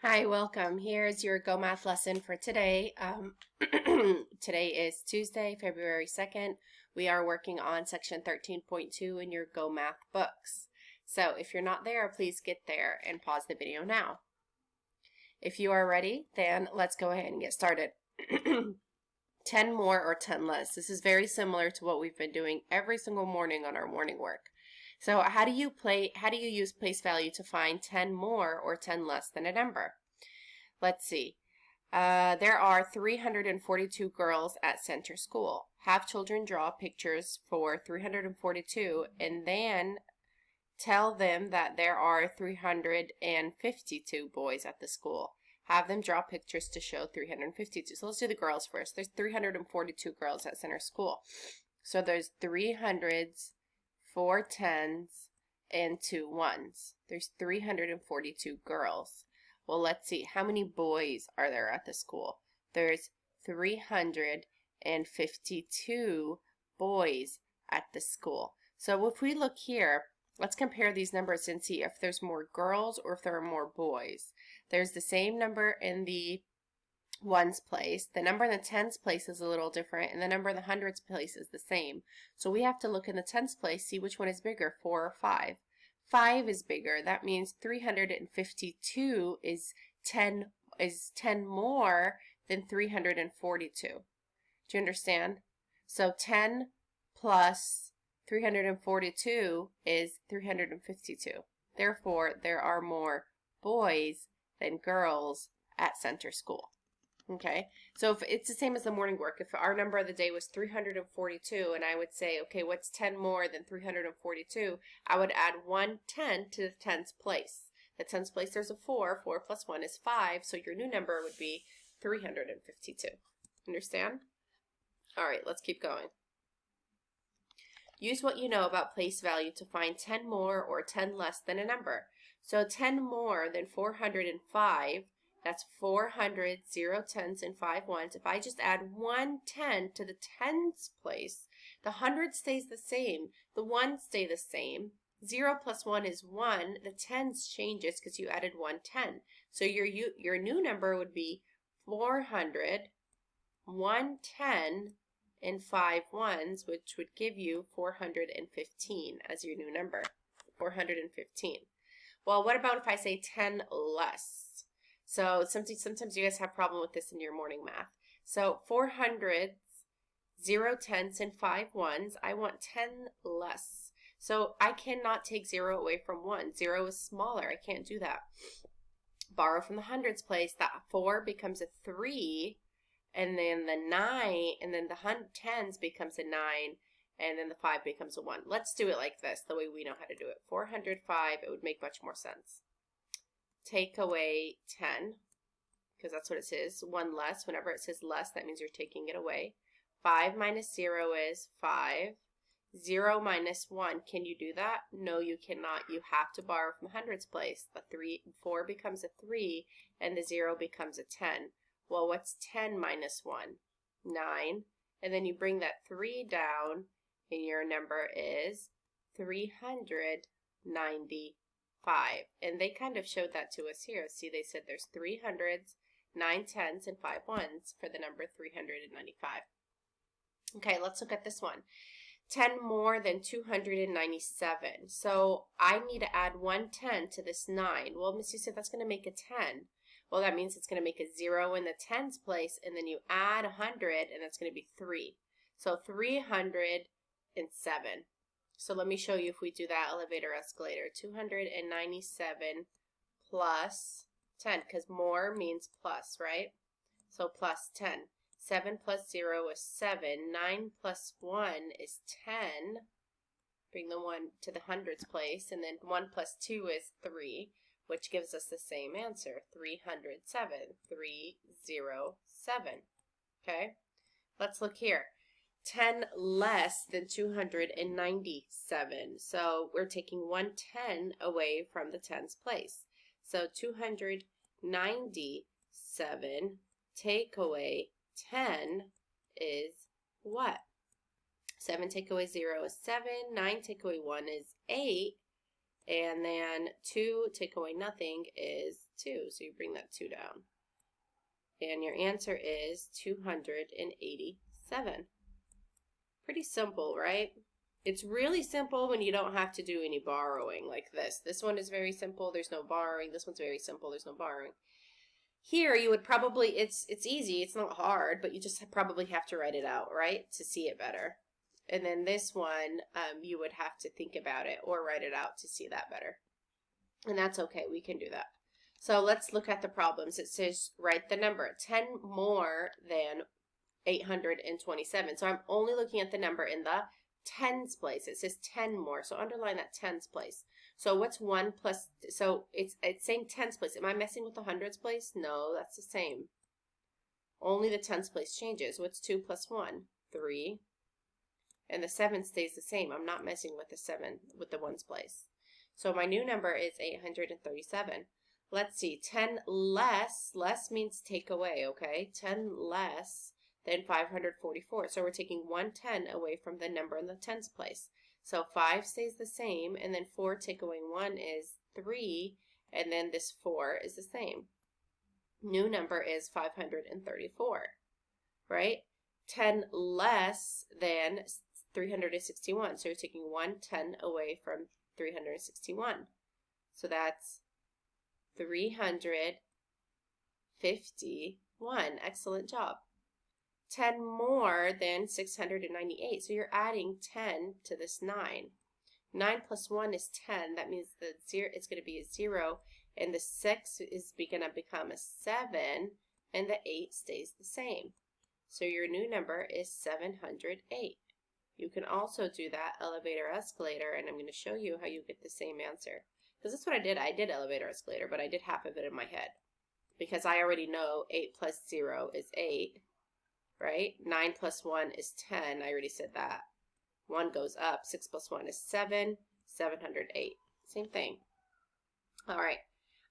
Hi, welcome. Here's your Go Math lesson for today. Today is Tuesday, February 2nd. We are working on section 13.2 in your Go Math books. So if you're not there, please get there and pause the video now. If you are ready, then let's go ahead and get started. 10 more or 10 less. This is very similar to what we've been doing every single morning on our morning work. So how do you use place value to find 10 more or 10 less than a number? Let's see. There are 342 girls at center school. Have children draw pictures for 342 and then tell them that there are 352 boys at the school. Have them draw pictures to show 352. So let's do the girls first. There's 342 girls at center school. So there's 300s, 4 10s, and 2 1s. There's 342 girls. Well, let's see. How many boys are there at the school? There's 352 boys at the school. So if we look here, let's compare these numbers and see if there's more girls or if there are more boys. There's the same number in the ones place. The number in the tens place is a little different, and the number in the hundreds place is the same. So we have to look in the tens place, see which one is bigger, 4 or 5. 5 is bigger. That means 352 is 10 more than 342. Do you understand? So 10 plus 342 is 352. Therefore, there are more boys than girls at center school. Okay, so if it's the same as the morning work. If our number of the day was 342 and I would say, okay, what's 10 more than 342? I would add 1 10 to the tens place. The tens place, there's a 4. 4 plus 1 is 5, so your new number would be 352. Understand? All right, let's keep going. Use what you know about place value to find 10 more or 10 less than a number. So 10 more than 405, that's 400, 0 10s, and 5 1s. If I just add 1 10 to the tens place, the 100 stays the same, the 1s stay the same. 0 plus 1 is 1. The tens changes because you added 1 10. So your new number would be 400, 1 10, and 5 1s, which would give you 415 as your new number. 415. Well, what about if I say 10 less? So sometimes you guys have a problem with this in your morning math. So 400s, 0 10s, and 5 1s, I want 10 less. So I cannot take 0 away from 1. 0 is smaller. I can't do that. Borrow from the hundreds place. That 4 becomes a 3, and then the 9, and then the tens becomes a 9, and then the 5 becomes a 1. Let's do it like this, the way we know how to do it. 405, it would make much more sense. Take away 10, because that's what it says. 1 less. Whenever it says less, that means you're taking it away. 5 minus 0 is 5. 0 minus 1, can you do that? No, you cannot. You have to borrow from the hundreds place. The 4 becomes a 3, and the 0 becomes a 10. Well, what's 10 minus 1? 9. And then you bring that 3 down, and your number is 395. And they kind of showed that to us here. See, they said there's 300s, 9 10s, and 5 1s for the number 395. Okay, let's look at this one. 10 more than 297. So I need to add 1 10 to this 9. Well, Miss, you said that's going to make a 10. Well, that means it's going to make a 0 in the tens place, and then you add 100, and that's going to be 3. So 307. So let me show you if we do that elevator escalator. 297 plus 10, because more means plus, right? So plus 10. 7 plus 0 is 7. 9 plus 1 is 10. Bring the 1 to the hundreds place. And then 1 plus 2 is 3, which gives us the same answer, 307. 307. Okay? Let's look here. 10 less than 297. So we're taking 1 10 away from the tens place. So 297 take away 10 is what? 7 take away 0 is 7. 9 take away 1 is 8. And then 2 take away nothing is 2. So you bring that 2 down. And your answer is 287. Pretty simple, right? It's really simple when you don't have to do any borrowing like this. This one is very simple. There's no borrowing. This one's very simple. There's no borrowing. Here, you would probably, it's easy. It's not hard, but you just probably have to write it out, right, to see it better. And then this one, you would have to think about it or write it out to see that better. And that's okay. We can do that. So let's look at the problems. It says write the number 10 more than 827. So I'm only looking at the number in the tens place. It says 10 more. So underline that tens place. So what's 1 plus, so it's saying tens place. Am I messing with the hundreds place? No, that's the same. Only the tens place changes. What's 2 plus 1? 3. And the 7 stays the same. I'm not messing with the 7, with the ones place. So my new number is 837. Let's see, 10 less means take away, okay? 10 less than 544. So we're taking 110 away from the number in the tens place. So 5 stays the same, and then 4 take away 1 is 3, and then this 4 is the same. New number is 534, right? 10 less than 361. So you're taking 110 away from 361. So that's 351. Excellent job. 10 more than 698. So you're adding 10 to this 9. 9 plus 1 is 10. That means the 0, it's going to be a 0. And the 6 is going to become a 7. And the 8 stays the same. So your new number is 708. You can also do that elevator escalator. And I'm going to show you how you get the same answer. Because that's what I did. I did elevator escalator, but I did half of it in my head. Because I already know 8 plus 0 is 8, right? 9 plus 1 is 10. I already said that. 1 goes up. 6 plus 1 is 7. 708. Same thing. All right.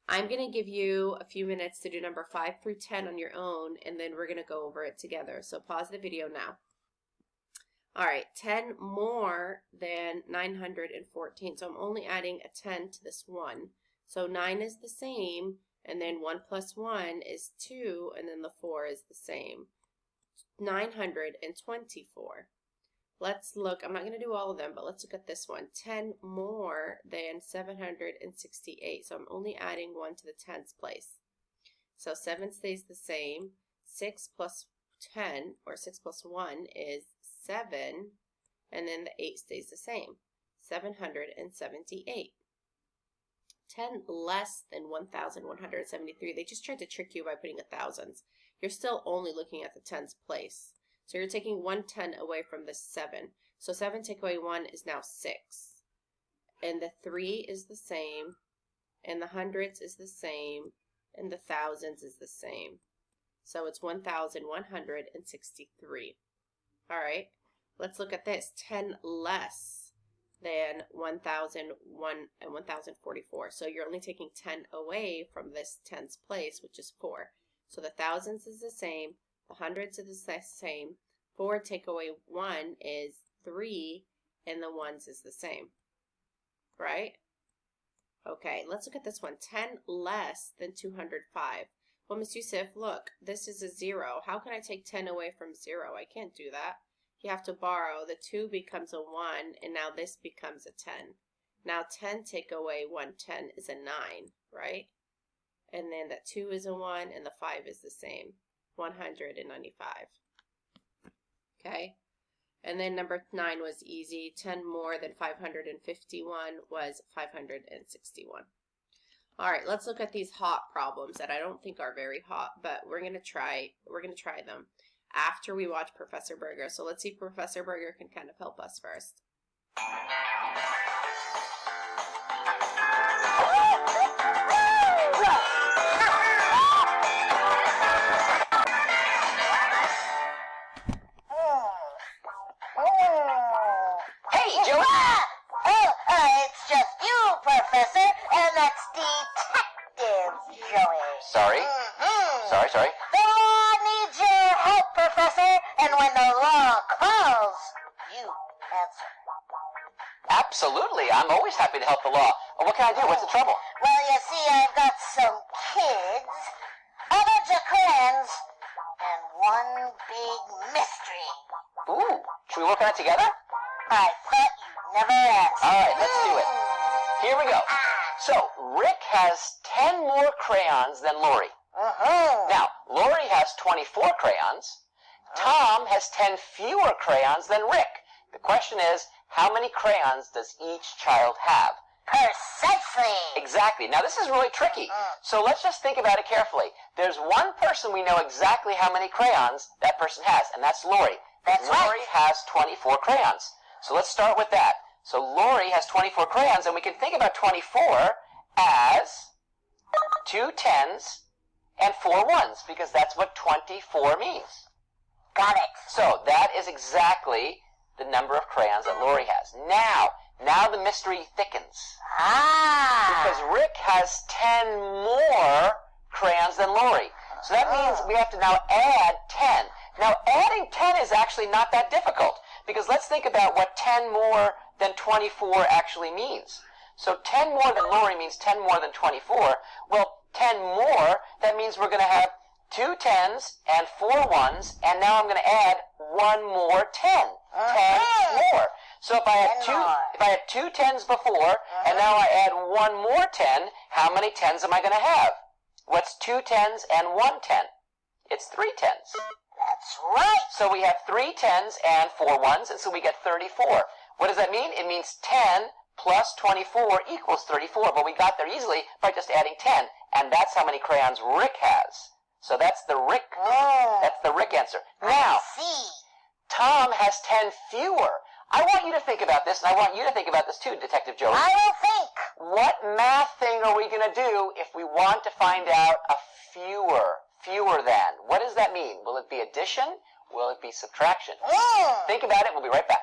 I'm going to give you a few minutes to do number 5 through 10 on your own, and then we're going to go over it together. So pause the video now. All right, 10 more than 914. So I'm only adding a 10 to this 1. So 9 is the same, and then 1 plus 1 is 2, and then the 4 is the same. 924. Let's look. I'm not going to do all of them, but let's look at this one. 10 more than 768. So I'm only adding 1 to the tens place. So 7 stays the same. 6 plus 10, or 6 plus 1 is 7, and then the 8 stays the same, 778. 10 less than 1,173. They just tried to trick you by putting a thousands. You're still only looking at the tens place. So you're taking 110 away from the 7. So 7 take away 1 is now 6. And the 3 is the same, and the hundreds is the same, and the thousands is the same. So it's 1,163. All right, let's look at this. 10 less than 1,001 and 1,044. So you're only taking 10 away from this tens place, which is 4. So the thousands is the same. The hundreds is the same. 4 take away 1 is 3, and the ones is the same. Right? Okay, let's look at this one. 10 less than 205. Well, Ms. Yusuf, look, this is a 0. How can I take 10 away from 0? I can't do that. You have to borrow. The 2 becomes a 1, and now this becomes a 10. Now 10 take away 110 is a 9, right? And then that 2 is a 1, and the 5 is the same. 195. Okay? And then number 9 was easy. 10 more than 551 was 561. All right, let's look at these hot problems that I don't think are very hot, but we're gonna try them after we watch Professor Berger. So let's see if Professor Berger can kind of help us first. Hey, Joey! It's just you, Professor, and that's Detective Joey. Sorry? Sorry? The law needs your help, Professor, and when the law calls, you answer. Absolutely. I'm always happy to help the law. What can I do? What's the trouble? Well, you see, I've got some kids, a bunch of crayons, and one big mystery. Ooh, should we work on it together? I thought you'd never ask. All right, let's do it. Here we go. So, Rick has 10 more crayons than Lori. Now, Lori has 24 crayons. Tom has 10 fewer crayons than Rick. The question is, how many crayons does each child have? Precisely. Exactly. Now, this is really tricky. So let's just think about it carefully. There's one person we know exactly how many crayons that person has, and that's Lori. That's right. Lori has 24 crayons. So let's start with that. So Lori has 24 crayons, and we can think about 24 as 2 10s and 4 1s, because that's what 24 means. Got it. So that is exactly the number of crayons that Lori has. Now the mystery thickens. Because Rick has 10 more crayons than Lori. So that means we have to now add 10. Now adding 10 is actually not that difficult, because let's think about what 10 more than 24 actually means. So 10 more than Lori means 10 more than 24. Well, 10 more, that means we're going to have 2 10s and 4 1s, and now I'm going to add one more 10. 10 more. So if I had 2 10s before, and now I add one more 10, how many 10s am I going to have? What's 2 10s and 1 10? It's 3 10s. That's right. So we have 3 10s and 4 1s, and so we get 34. What does that mean? It means 10 plus 24 equals 34, but we got there easily by just adding 10, and that's how many crayons Rick has. So that's the Rick answer. Now, Tom has 10 fewer. I want you to think about this, and I want you to think about this too, Detective Joey. I will think. What math thing are we going to do if we want to find out a fewer than? What does that mean? Will it be addition? Will it be subtraction? Think about it. We'll be right back.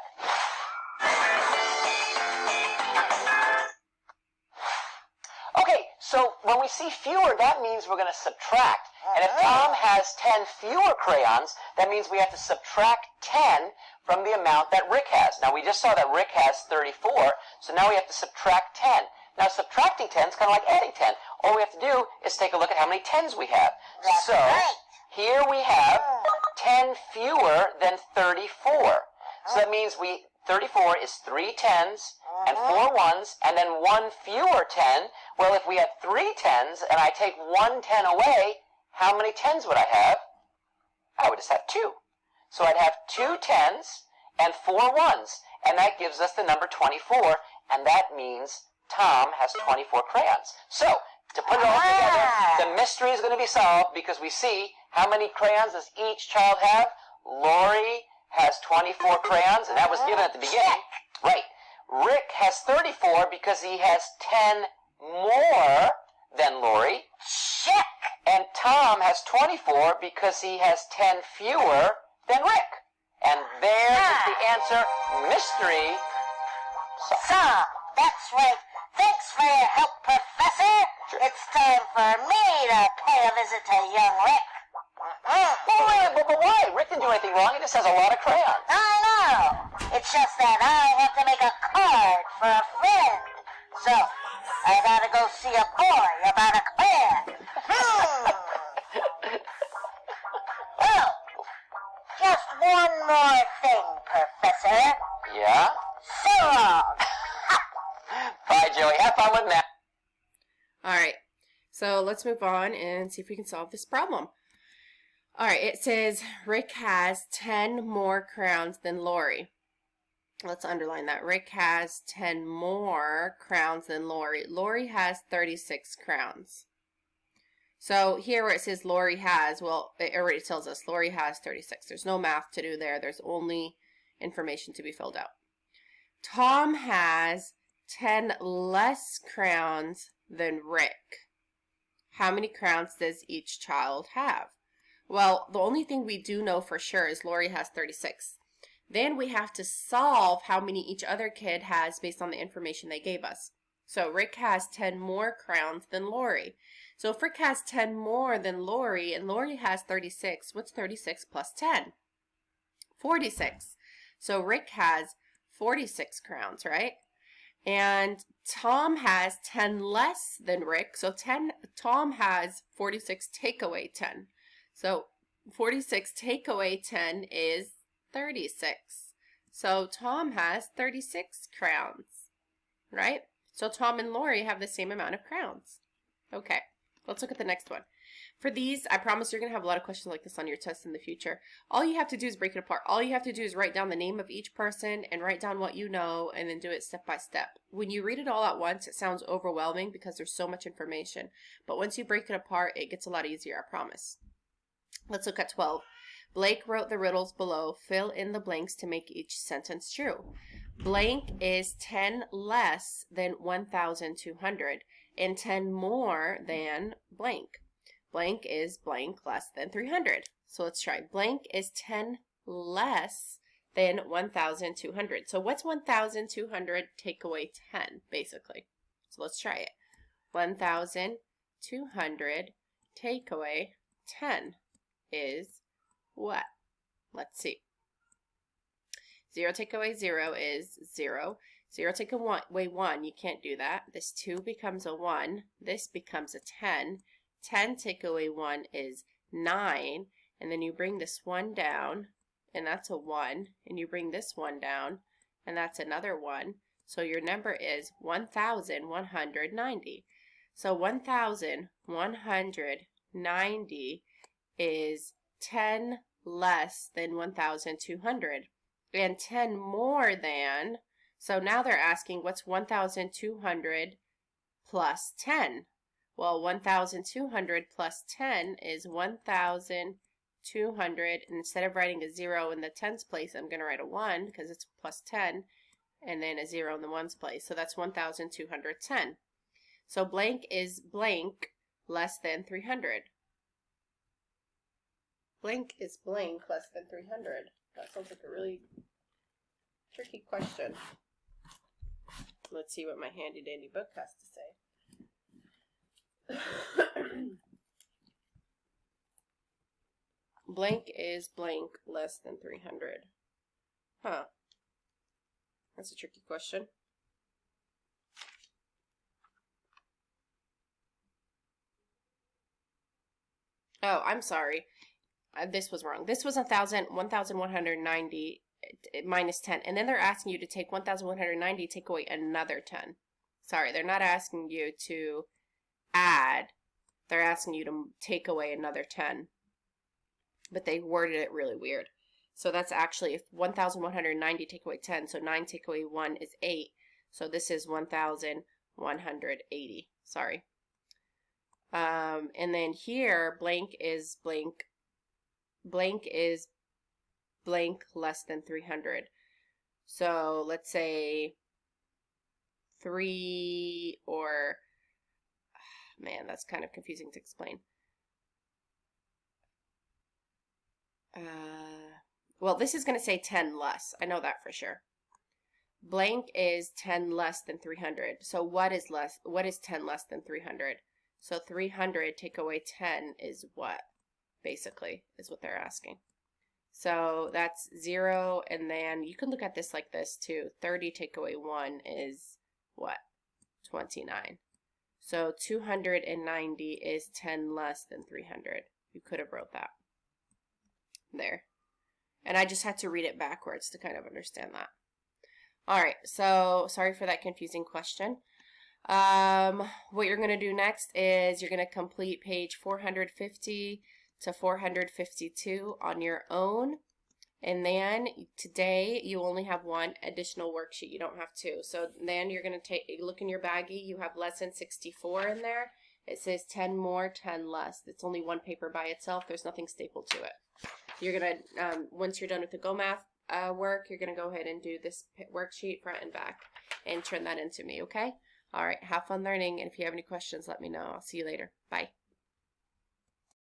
Okay, so when we see fewer, that means we're going to subtract. And if Tom has 10 fewer crayons, that means we have to subtract 10 from the amount that Rick has. Now, we just saw that Rick has 34, so now we have to subtract 10. Now, subtracting 10 is kind of like adding 10. All we have to do is take a look at how many 10s we have. That's so, right. Here we have 10 fewer than 34. So that means 34 is 3 10s and 4 1s, and then 1 fewer 10. Well, if we had 3 10s and I take 1 10 away, how many 10s would I have? I would just have 2. So I'd have 2 10s and 4 1s, and that gives us the number 24, and that means Tom has 24 crayons. So, to put it all together, the mystery is going to be solved because we see how many crayons does each child have. Lori has 24 crayons, and that was given at the beginning. Right. Rick has 34 because he has 10 more than Lori. Check. And Tom has 24 because he has 10 fewer than Rick. And there is the answer. Mystery solved. So, that's right. Thanks for your help, Professor. Sure. It's time for me to pay a visit to young Rick. But why? Rick didn't do anything wrong. He just has a lot of crayons. I know. It's just that I have to make a card for a friend. So, I gotta go see a boy about a crayon. Oh, just one more thing, Professor. Yeah? So long. Bye, Joey. Have fun with math. All right, so let's move on and see if we can solve this problem. All right, it says Rick has 10 more crowns than Lori. Let's underline that. Rick has 10 more crowns than Lori. Lori has 36 crowns. So here where it says Lori has, well, it already tells us Lori has 36. There's no math to do there. There's only information to be filled out. Tom has 10 less crowns than Rick. How many crowns does each child have? Well, the only thing we do know for sure is Lori has 36. Then we have to solve how many each other kid has based on the information they gave us. So Rick has 10 more crowns than Lori. So if Rick has 10 more than Lori and Lori has 36, what's 36 plus 10? 46. So Rick has 46 crowns, right? And Tom has 10 less than Rick. So Tom has 46 take away 10. So 46 take away 10 is 36. So Tom has 36 crowns, right? So Tom and Lori have the same amount of crowns. Okay, let's look at the next one. For these, I promise you're going to have a lot of questions like this on your test in the future. All you have to do is break it apart. All you have to do is write down the name of each person and write down what you know and then do it step by step. When you read it all at once, it sounds overwhelming because there's so much information. But once you break it apart, it gets a lot easier, I promise. Let's look at 12. Blake wrote the riddles below. Fill in the blanks to make each sentence true. Blank is 10 less than 1,200 and 10 more than blank. Blank is blank less than 300. So let's try. Blank is 10 less than 1,200. So what's 1,200 take away 10, basically? So let's try it. 1,200 take away 10 is what? Let's see. 0 take away 0 is 0. 0 take away 1, you can't do that. This 2 becomes a 1. This becomes a 10. 10 take away 1 is 9, and then you bring this 1 down, and that's a 1, and you bring this 1 down, and that's another 1. So your number is 1,190. So 1,190 is 10 less than 1,200, and 10 more than, so now they're asking what's 1,200 plus 10? Well, 1,200 plus 10 is 1,200. Instead of writing a 0 in the tens place, I'm going to write a 1 because it's plus 10, and then a 0 in the ones place. So that's 1,210. So blank is blank less than 300. Blank is blank less than 300. That sounds like a really tricky question. Let's see what my handy dandy book has to say. Blank is blank less than 300. Huh. That's a tricky question. Oh, I'm sorry. This was wrong. This was 1,190 minus 10. And then they're asking you to take 1,190, take away another 10. Sorry, they're not asking you to add. They're asking you to take away another 10. But they worded it really weird. So that's actually 1,190 take away 10. So 9 take away 1 is 8. So this is 1,180. Sorry. And then here, blank is blank. Blank is blank less than 300. So let's say 3 or, man, that's kind of confusing to explain. Well, this is going to say 10 less. I know that for sure. Blank is 10 less than 300. So what is 10 less than 300? So 300 take away 10 is what? Basically, is what they're asking. So that's 0, and then you can look at this like this too. 30 take away 1 is what? 29. So 290 is 10 less than 300. You could have wrote that there. And I just had to read it backwards to kind of understand that. Alright, so sorry for that confusing question. What you're going to do next is you're going to complete page 450 to 452 on your own. And then today you only have one additional worksheet. You don't have two. So then you're going to look in your baggie. You have lesson 64 in there. It says 10 more, 10 less. It's only one paper by itself. There's nothing stapled to it. You're going to, once you're done with the Go Math work, you're going to go ahead and do this worksheet front and back and turn that into me, okay? All right, have fun learning. And if you have any questions, let me know. I'll see you later. Bye.